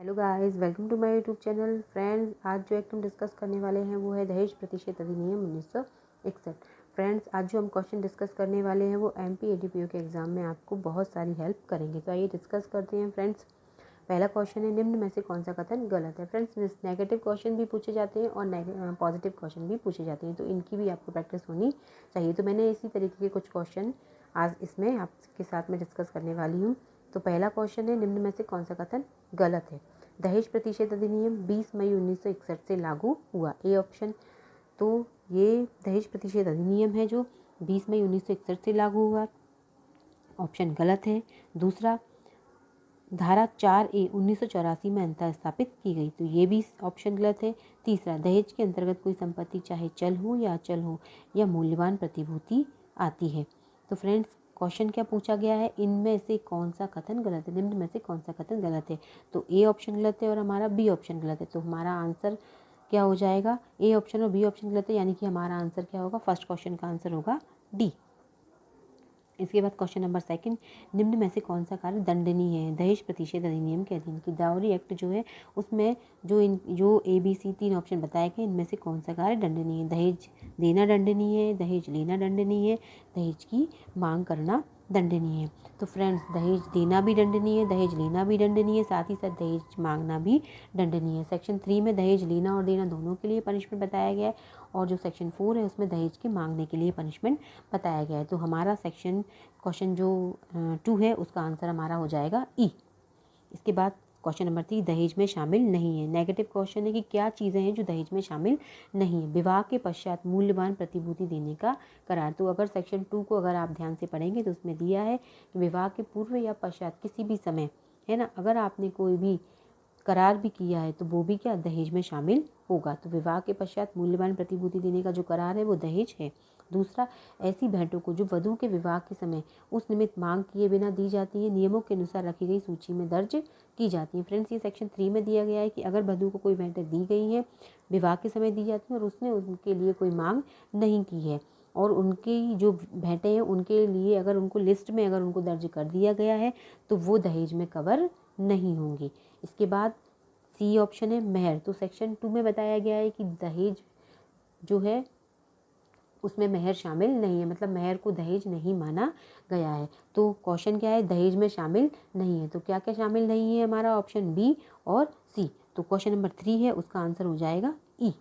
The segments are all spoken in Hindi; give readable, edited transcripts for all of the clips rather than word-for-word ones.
Hello guys, welcome to my YouTube channel. Friends, आज जो एक्ट हम डिस्कस करने वाले हैं वो है दहेज प्रतिषेध अधिनियम 1961। फ्रेंड्स, आज जो हम क्वेश्चन डिस्कस करने वाले हैं वो एमपी एडीपीओ के एग्जाम में आपको बहुत सारी हेल्प करेंगे। तो आइए डिस्कस करते हैं। फ्रेंड्स, पहला क्वेश्चन है, निम्न में से कौन सा कथन गलत है। फ्रेंड्स, नेगेटिव क्वेश्चन भी पूछे जाते हैं और पॉजिटिव क्वेश्चन भी पूछे जाते हैं, तो इनकी भी आपको प्रैक्टिस होनी चाहिए। तो मैंने इसी तरीके के कुछ क्वेश्चन आज इसमें आपके साथ में डिस्कस करने वाली हूँ। तो पहला क्वेश्चन है, निम्न में से कौन सा कथन गलत है। दहेज प्रतिषेध अधिनियम 20 मई 1961 से लागू हुआ। A option. तो ये दहेज प्रतिषेध अधिनियम है जो 20 मई 1961 से लागू हुआ, ऑप्शन गलत है। दूसरा, धारा 4A 1984 में अंतर स्थापित की गई, तो ये भी ऑप्शन गलत है। तीसरा, दहेज के अंतर्गत कोई संपत्ति चाहे चल हो या अचल हो या मूल्यवान प्रतिभूति आती है। तो फ्रेंड्स, क्वेश्चन क्या पूछा गया है, इनमें से कौन सा कथन गलत है, निम्न में से कौन सा कथन गलत है। तो ए ऑप्शन गलत है और हमारा बी ऑप्शन गलत है। तो हमारा आंसर क्या हो जाएगा, ए ऑप्शन और बी ऑप्शन गलत है, यानी कि हमारा आंसर क्या होगा, फर्स्ट क्वेश्चन का आंसर होगा डी। इसके बाद क्वेश्चन नंबर सेकंड, निम्न में से कौन सा कार्य दंडनीय है। दहेज प्रतिषेध अधिनियम के अधीन की डाउरी एक्ट जो है उसमें जो ABC 3 ऑप्शन बताए गए, इनमें से कौन सा कार्य दंडनीय है। दहेज देना दंडनीय है, दहेज लेना दंडनीय है, दहेज की मांग करना दंडनीय है। तो फ्रेंड्स, दहेज देना भी दंडनीय है, दहेज लेना भी दंडनीय है, साथ ही साथ दहेज मांगना भी दंडनीय है। सेक्शन 3 में दहेज लेना और देना दोनों के लिए पनिशमेंट बताया गया है, और जो सेक्शन 4 है उसमें दहेज के मांगने के लिए पनिशमेंट बताया गया है। तो हमारा क्वेश्चन जो 2 है उसका आंसर हमारा हो जाएगा ई। इसके बाद क्वेश्चन नंबर 3, दहेज में शामिल नहीं है। नेगेटिव क्वेश्चन है कि क्या चीज़ें हैं जो दहेज में शामिल नहीं है। विवाह के पश्चात मूल्यवान प्रतिभूति देने का करार। तो अगर सेक्शन 2 को अगर आप ध्यान से पढ़ेंगे तो उसमें दिया है कि विवाह के पूर्व या पश्चात किसी भी समय, है ना, अगर आपने कोई भी करार भी किया है तो वो भी क्या दहेज में शामिल होगा। तो विवाह के पश्चात मूल्यवान प्रतिभूति देने का जो करार है वो दहेज है। दूसरा, ऐसी भेंटों को जो वधू के विवाह के समय उस निमित्त मांग किए बिना दी जाती है, नियमों के अनुसार रखी गई सूची में दर्ज की जाती है। फ्रेंड्स, ये सेक्शन 3 में दिया गया है कि अगर वधू को कोई भेंटें दी गई हैं, विवाह के समय दी जाती हैं और उसने उनके लिए कोई मांग नहीं की है, और उनकी जो भेंटें हैं उनके लिए अगर उनको लिस्ट में अगर उनको दर्ज कर दिया गया है तो वो दहेज में कवर नहीं होंगी। इसके बाद सी ऑप्शन है मेहर। तो सेक्शन 2 में बताया गया है कि दहेज जो है उसमें मेहर शामिल नहीं है, मतलब मेहर को दहेज नहीं माना गया है। तो क्वेश्चन क्या है, दहेज में शामिल नहीं है। तो क्या क्या शामिल नहीं है, हमारा ऑप्शन बी और सी। तो क्वेश्चन नंबर 3 है उसका आंसर हो जाएगा ई।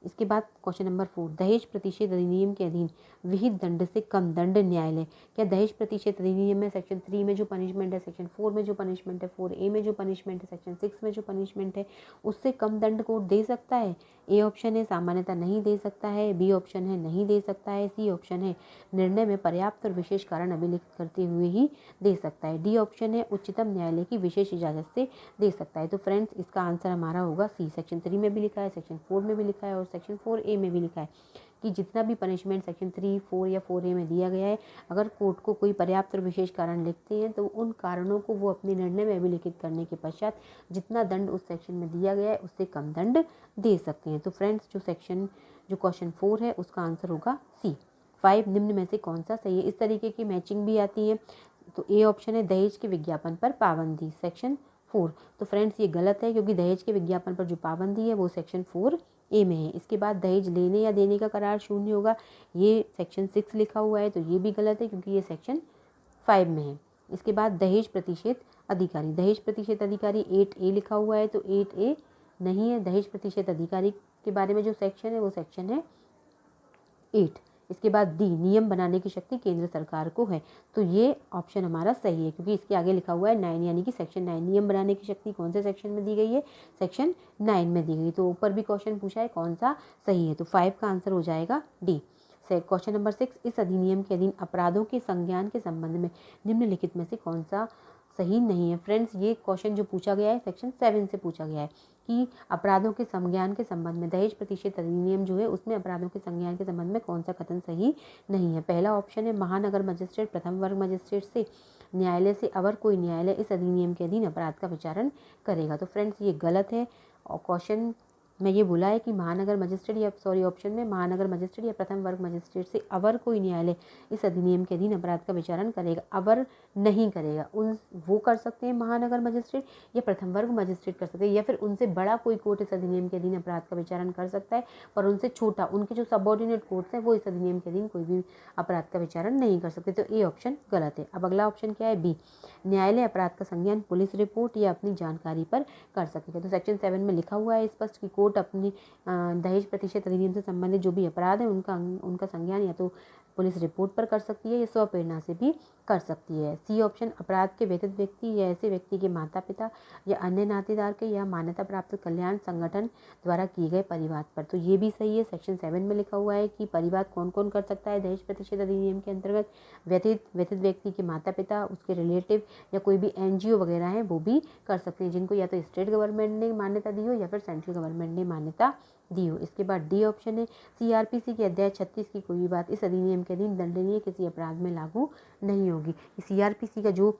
इसके बाद क्वेश्चन नंबर 4, दहेज प्रतिषेध अधिनियम के अधीन विहित दंड से कम दंड न्यायालय। क्या दहेज प्रतिषेध अधिनियम में सेक्शन 3 में जो पनिशमेंट है, सेक्शन 4 में जो पनिशमेंट है, 4A में जो पनिशमेंट है, सेक्शन 6 में जो पनिशमेंट है, उससे कम दंड कोर्ट दे सकता है। ए ऑप्शन है सामान्यतः नहीं दे सकता है, बी ऑप्शन है नहीं दे सकता है, सी ऑप्शन है निर्णय में पर्याप्त और विशेष कारण अभिलिखित करते हुए ही दे सकता है, डी ऑप्शन है उच्चतम न्यायालय की विशेष इजाजत से दे सकता है। तो फ्रेंड्स, इसका आंसर हमारा होगा सी। सेक्शन 3 में भी लिखा है, सेक्शन 4 में भी लिखा है और सेक्शन 4A में भी लिखा है कि जितना भी पनिशमेंट सेक्शन 3, 4 या 4A में दिया गया है, अगर कोर्ट को कोई पर्याप्त और विशेष कारण लिखते हैं तो उन कारणों को वो अपने निर्णय में अभिलिखित करने के पश्चात जितना दंड उस सेक्शन में दिया गया है उससे कम दंड दे सकते हैं। तो फ्रेंड्स, जो क्वेश्चन 4 है उसका आंसर होगा सी। 5, निम्न में से कौन सा सही है। इस तरीके की मैचिंग भी आती है। तो ए ऑप्शन है दहेज के विज्ञापन पर पाबंदी, सेक्शन 4। तो फ्रेंड्स, ये गलत है क्योंकि दहेज के विज्ञापन पर जो पाबंदी है वो सेक्शन 4A में है। इसके बाद दहेज लेने या देने का करार शून्य होगा, ये सेक्शन 6 लिखा हुआ है, तो ये भी गलत है क्योंकि ये सेक्शन 5 में है। इसके बाद दहेज प्रतिषेध अधिकारी, दहेज प्रतिषेध अधिकारी 8A लिखा हुआ है, तो 8A नहीं है। दहेज प्रतिषेध अधिकारी के बारे में जो सेक्शन है वो सेक्शन है 8। इसके बाद डी, नियम बनाने की शक्ति केंद्र सरकार को है, तो ये ऑप्शन हमारा सही है क्योंकि इसके आगे लिखा हुआ है 9, यानी कि सेक्शन 9। नियम बनाने की शक्ति कौन से सेक्शन में दी गई है, सेक्शन 9 में दी गई। तो ऊपर भी क्वेश्चन पूछा है कौन सा सही है, तो 5 का आंसर हो जाएगा डी। क्वेश्चन नंबर 6, इस अधिनियम के अधीन अपराधों के संज्ञान के संबंध में निम्नलिखित में से कौन सा सही नहीं है। फ्रेंड्स, ये क्वेश्चन जो पूछा गया है सेक्शन 7 से पूछा गया है कि अपराधों के संज्ञान के संबंध में दहेज प्रतिषेध अधिनियम जो है उसमें अपराधों के संज्ञान के संबंध में कौन सा कथन सही नहीं है। पहला ऑप्शन है महानगर मजिस्ट्रेट प्रथम वर्ग मजिस्ट्रेट से न्यायालय से अवर कोई न्यायालय इस अधिनियम के अधीन अपराध का विचारण करेगा। तो फ्रेंड्स, ये गलत है और क्वेश्चन मैं ये बोला है कि महानगर मजिस्ट्रेट या ऑप्शन में महानगर मजिस्ट्रेट या प्रथम वर्ग मजिस्ट्रेट से अवर कोई न्यायालय इस अधिनियम के अधीन अपराध का विचारण करेगा, अवर नहीं करेगा। वो कर सकते हैं महानगर मजिस्ट्रेट या प्रथम वर्ग मजिस्ट्रेट कर सकते हैं, या फिर उनसे बड़ा कोई कोर्ट इस अधिनियम के अधीन अपराध का विचारण कर सकता है, पर उनसे छोटा उनके जो सबऑर्डिनेट कोर्ट्स हैं वो इस अधिनियम के अधीन कोई भी अपराध का विचारण नहीं कर सकते। तो ए ऑप्शन गलत है। अब अगला ऑप्शन क्या है, बी, न्यायालय अपराध का संज्ञान पुलिस रिपोर्ट या अपनी जानकारी पर कर सकेगा। तो सेक्शन 7 में लिखा हुआ है स्पष्ट कि कोर्ट अपनी दहेज प्रतिशत अधिनियम से संबंधित जो भी अपराध है उनका संज्ञान या तो पुलिस रिपोर्ट पर कर सकती है या स्वप्रेरणा से भी कर सकती है। सी ऑप्शन, अपराध के व्यथित व्यक्ति या ऐसे व्यक्ति के माता पिता या अन्य नातेदार के या मान्यता प्राप्त कल्याण संगठन द्वारा किए गए परिवाद पर। तो ये भी सही है। सेक्शन 7 में लिखा हुआ है कि परिवाद कौन कौन कर सकता है दहेज प्रतिशत अधिनियम के अंतर्गत, व्यथित व्यक्ति के माता पिता, उसके रिलेटिव या कोई भी NGO वगैरह है वो भी कर सकते हैं, जिनको या तो स्टेट गवर्नमेंट ने मान्यता दी हो या फिर सेंट्रल गवर्नमेंट ने मान्यता दी हो। इसके बाद डी ऑप्शन है, CRPC के अध्याय 36 की कोई भी बात इस अधिनियम के अधीन दंडनीय किसी अपराध में लागू नहीं होगी। CRPC का जो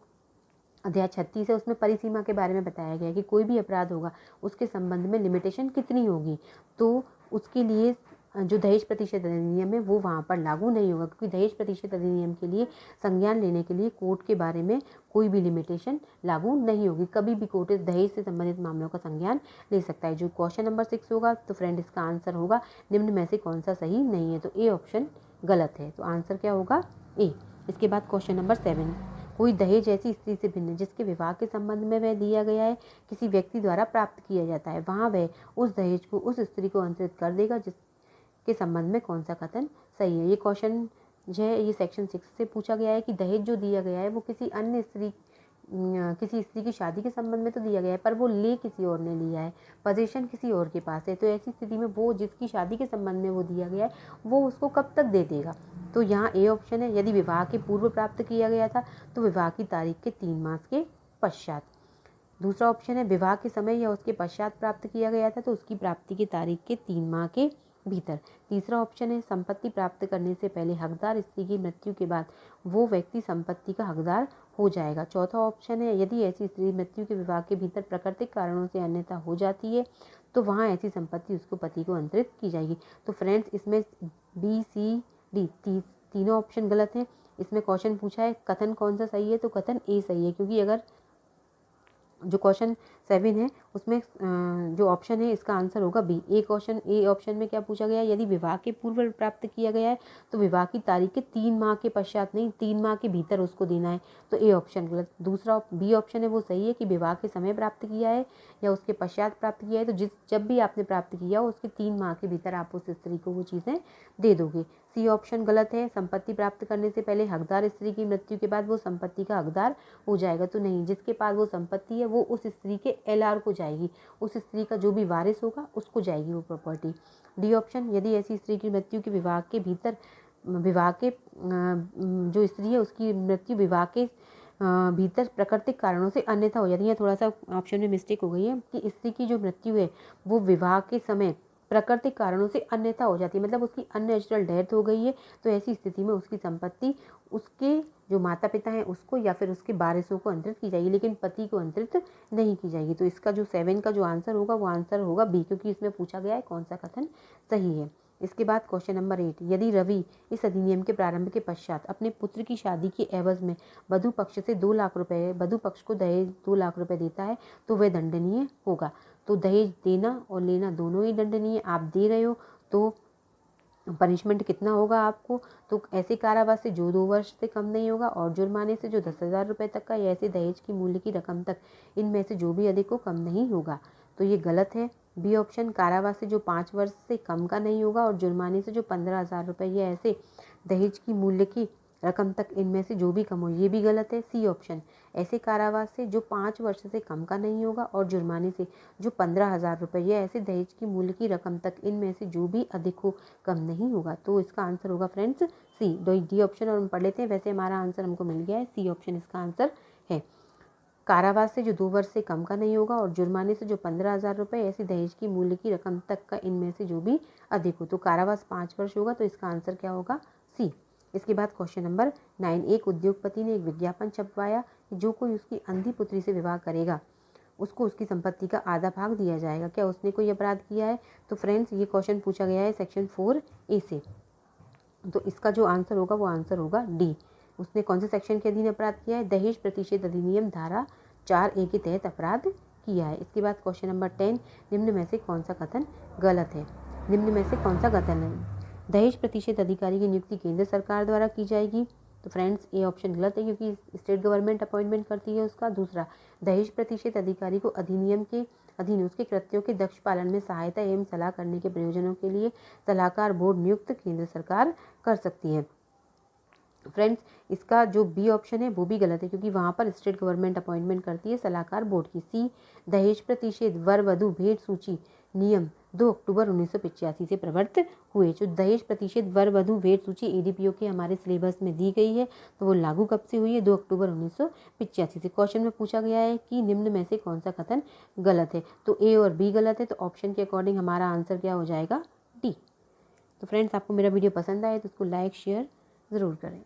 अध्याय 36 है उसमें परिसीमा के बारे में बताया गया है कि कोई भी अपराध होगा उसके संबंध में लिमिटेशन कितनी होगी, तो उसके लिए जो दहेज प्रतिशत अधिनियम है वो वहाँ पर लागू नहीं होगा, क्योंकि दहेज प्रतिशत अधिनियम के लिए संज्ञान लेने के लिए कोर्ट के बारे में कोई भी लिमिटेशन लागू नहीं होगी। कभी भी कोर्ट दहेज से संबंधित मामलों का संज्ञान ले सकता है। जो क्वेश्चन नंबर 6 होगा तो फ्रेंड इसका आंसर होगा निम्न में से कौन सा सही नहीं है, तो ए ऑप्शन गलत है। तो आंसर क्या होगा, ए। इसके बाद क्वेश्चन नंबर 7, कोई दहेज ऐसी स्त्री से भिन्न जिसके विवाह के संबंध में वह दिया गया है किसी व्यक्ति द्वारा प्राप्त किया जाता है, वहाँ वह उस दहेज को उस स्त्री को अंतरित कर देगा जिसके संबंध में कौन सा कथन सही है। ये क्वेश्चन जो है ये सेक्शन 6 से पूछा गया है कि दहेज जो दिया गया है वो किसी स्त्री की शादी के संबंध में तो दिया गया है, पर वो ले किसी और ने लिया है, पोजीशन किसी और के पास है, तो ऐसी स्थिति में वो जिसकी शादी के संबंध में वो दिया गया है वो उसको कब तक दे देगा। तो यहाँ ए ऑप्शन है, यदि विवाह के पूर्व प्राप्त किया गया था तो विवाह की तारीख के 3 मास के पश्चात। दूसरा ऑप्शन है, विवाह के समय या उसके पश्चात प्राप्त किया गया था तो उसकी प्राप्ति की तारीख के 3 माह के भीतर। तीसरा ऑप्शन है, संपत्ति प्राप्त करने से पहले हकदार स्त्री की मृत्यु के बाद वो व्यक्ति संपत्ति का हकदार हो जाएगा। चौथा ऑप्शन है, यदि ऐसी स्त्री मृत्यु के विवाह के भीतर प्राकृतिक कारणों से अन्यथा हो जाती है तो वहाँ ऐसी संपत्ति उसको पति को अंतरित की जाएगी। तो फ्रेंड्स इसमें बी सी डी तीनों ऑप्शन गलत हैं। इसमें क्वेश्चन पूछा है कथन कौन सा सही है, तो कथन ए सही है, क्योंकि अगर जो क्वेश्चन 7 है उसमें जो ऑप्शन है इसका आंसर होगा बी। ए ऑप्शन में क्या पूछा गया है, यदि विवाह के पूर्व प्राप्त किया गया है तो विवाह की तारीख के 3 माह के पश्चात नहीं 3 माह के भीतर उसको देना है, तो ए ऑप्शन गलत। दूसरा बी ऑप्शन है वो सही है कि विवाह के समय प्राप्त किया है या उसके पश्चात प्राप्त किया है, तो जब भी आपने प्राप्त किया हो उसके 3 माह के भीतर आप उस स्त्री को वो चीज़ें दे दोगे। सी ऑप्शन गलत है, संपत्ति प्राप्त करने से पहले हकदार स्त्री की मृत्यु के बाद वो संपत्ति का हकदार हो जाएगा, तो नहीं, जिसके पास वो संपत्ति है वो उस स्त्री के LR को जाएगी, उस स्त्री का जो भी वारिस होगा उसको जाएगी वो प्रॉपर्टी। डी ऑप्शन, यदि ऐसी स्त्री की मृत्यु के विवाह के जो स्त्री है उसकी मृत्यु विवाह के भीतर प्राकृतिक कारणों से अन्यथा हो जाती है। थोड़ा सा ऑप्शन में मिस्टेक हो गई है कि स्त्री की जो मृत्यु है वो विवाह के समय प्राकृतिक कारणों से अन्यथा हो जाती है, मतलब उसकी अननेचुरल डेथ हो गई है, तो ऐसी स्थिति में उसकी संपत्ति उसके जो माता पिता हैं उसको या फिर उसके वारिसों को अंतरित की जाएगी, लेकिन पति को अंतरित नहीं की जाएगी। तो इसका जो 7 का जो आंसर होगा वो आंसर होगा बी, क्योंकि इसमें पूछा गया है कौन सा कथन सही है। इसके बाद क्वेश्चन नंबर 8, यदि रवि इस अधिनियम के प्रारंभ के पश्चात अपने पुत्र की शादी के एवज में वधु पक्ष से 2 लाख रुपए वधु पक्ष को दहेज 2 लाख रुपए देता है तो वह दंडनीय होगा। तो दहेज देना और लेना दोनों ही दंडनीय। आप दे रहे हो तो पनिशमेंट कितना होगा आपको, तो ऐसे कारावास से जो 2 वर्ष से कम नहीं होगा और जुर्माने से जो 10,000 रुपये तक का या ऐसे दहेज की मूल्य की रकम तक इनमें से जो भी अधिक हो कम नहीं होगा। तो ये गलत है। बी ऑप्शन, कारावास से जो 5 वर्ष से कम का नहीं होगा और जुर्माने से जो 15,000 रुपये या ऐसे दहेज की मूल्य की रकम तक इनमें से जो भी कम हो, ये भी गलत है। सी ऑप्शन, ऐसे कारावास से जो 5 वर्ष से कम का नहीं होगा और जुर्माने से जो 15,000 रुपये या ऐसे दहेज की मूल्य की रकम तक इनमें से जो भी अधिक हो कम नहीं होगा। तो इसका आंसर होगा फ्रेंड्स सी। डी ऑप्शन और हम पढ़ लेते हैं, वैसे हमारा आंसर हमको मिल गया है, सी ऑप्शन इसका आंसर है। कारावास से जो 2 वर्ष से कम का नहीं होगा और जुर्माने से जो 15,000 रुपये ऐसी दहेज की मूल्य की रकम तक का इनमें से जो भी अधिक हो, तो कारावास 5 वर्ष होगा, तो इसका आंसर क्या होगा, सी। इसके बाद क्वेश्चन नंबर 9, एक उद्योगपति ने एक विज्ञापन छपवाया कि जो कोई उसकी अंधी पुत्री से विवाह करेगा उसको उसकी संपत्ति का आधा भाग दिया जाएगा। क्या उसने कोई अपराध किया है? तो फ्रेंड्स ये क्वेश्चन पूछा गया है सेक्शन 4A से, तो इसका जो आंसर होगा वो आंसर होगा डी। उसने कौन से सेक्शन के अधीन अपराध किया है? दहेज प्रतिषेध अधिनियम धारा 4A के तहत अपराध किया है। इसके बाद क्वेश्चन नंबर 10, निम्न में से कौन सा कथन गलत है? निम्न में से कौन सा कथन है? दहेज प्रतिषेध अधिकारी की नियुक्ति केंद्र सरकार द्वारा की जाएगी। तो फ्रेंड्स ये ऑप्शन गलत है क्योंकि स्टेट गवर्नमेंट अपॉइंटमेंट करती है उसका। दूसरा, दहेज प्रतिषेध अधिकारी को अधिनियम के अधीन उसके कृत्यों के दक्ष पालन में सहायता एवं सलाह करने के प्रयोजनों के लिए सलाहकार बोर्ड नियुक्त केंद्र सरकार कर सकती है। फ्रेंड्स इसका जो बी ऑप्शन है वो भी गलत है क्योंकि वहाँ पर स्टेट गवर्नमेंट अपॉइंटमेंट करती है सलाहकार बोर्ड की। सी, दहेज प्रतिषेध वर वधु भेंट सूची नियम 2 अक्टूबर 1985 से प्रवृत्त हुए। जो दहेज प्रतिषेध वर वधु भेंट सूची एडीपीओ के हमारे सिलेबस में दी गई है, तो वो लागू कब से हुई है? 2 अक्टूबर 1985 से। क्वेश्चन में पूछा गया है कि निम्न में से कौन सा कथन गलत है? तो ए और बी गलत है, तो ऑप्शन के अकॉर्डिंग हमारा आंसर क्या हो जाएगा? डी। तो फ्रेंड्स आपको मेरा वीडियो पसंद आए तो उसको लाइक शेयर ज़रूर करें।